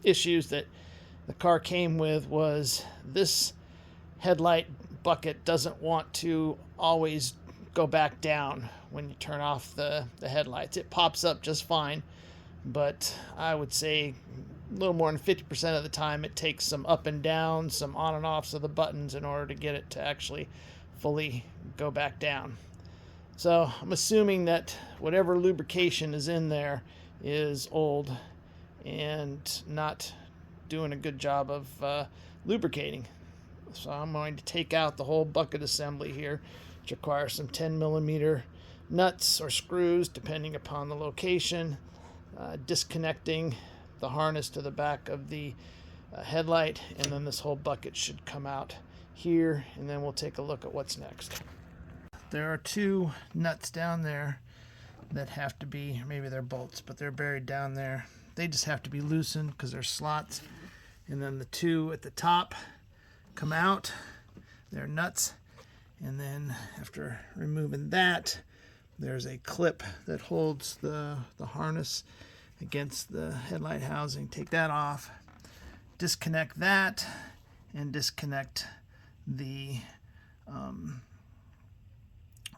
issues that the car came with was this headlight bucket doesn't want to always go back down when you turn off the headlights. It pops up just fine, but I would say a little more than 50% of the time it takes some up and down, some on and offs of the buttons in order to get it to actually fully go back down. So I'm assuming that whatever lubrication is in there is old and not doing a good job of lubricating. So I'm going to take out the whole bucket assembly here, which requires some 10mm nuts or screws depending upon the location, disconnecting the harness to the back of the headlight, and then this whole bucket should come out here, and then we'll take a look at what's next. There are two nuts down there that have to be, maybe they're bolts, but they're buried down there. They just have to be loosened because they're slots. And then the two at the top come out. They're nuts. And then after removing that, there's a clip that holds the harness against the headlight housing. Take that off, disconnect that, and disconnect the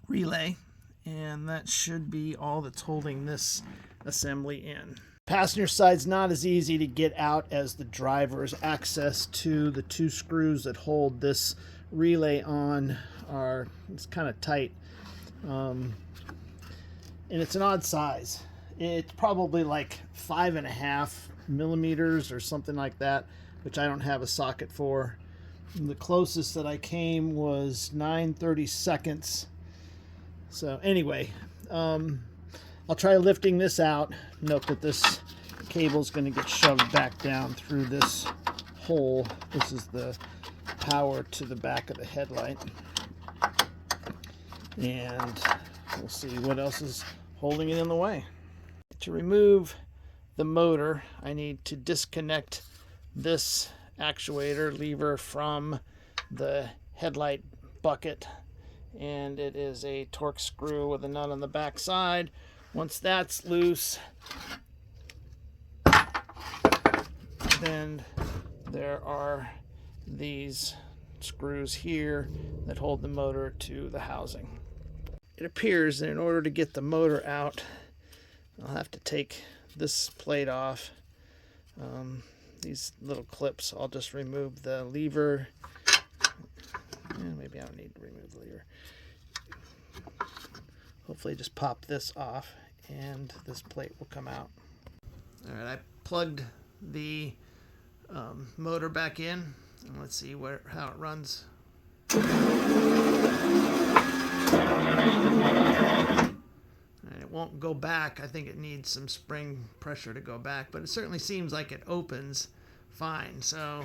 relay, and that should be all that's holding this assembly in. Passenger side's not as easy to get out as the driver's. Access to the two screws that hold this relay on it's kind of tight, and it's an odd size. It's probably like 5.5mm or something like that, which I don't have a socket for. And the closest that I came was 9/32. So anyway, I'll try lifting this out. Note that this cable is going to get shoved back down through this hole. This is the power to the back of the headlight. And we'll see what else is holding it in the way. To remove the motor, I need to disconnect this actuator lever from the headlight bucket, and it is a torque screw with a nut on the back side. Once that's loose, then there are these screws here that hold the motor to the housing. It appears that in order to get the motor out, I'll have to take this plate off. These little clips, I'll just remove the lever. Maybe I don't need to remove the lever. Hopefully just pop this off and this plate will come out. Alright, I plugged the motor back in, and let's see how it runs. And it won't go back. I think it needs some spring pressure to go back, but it certainly seems like it opens fine. So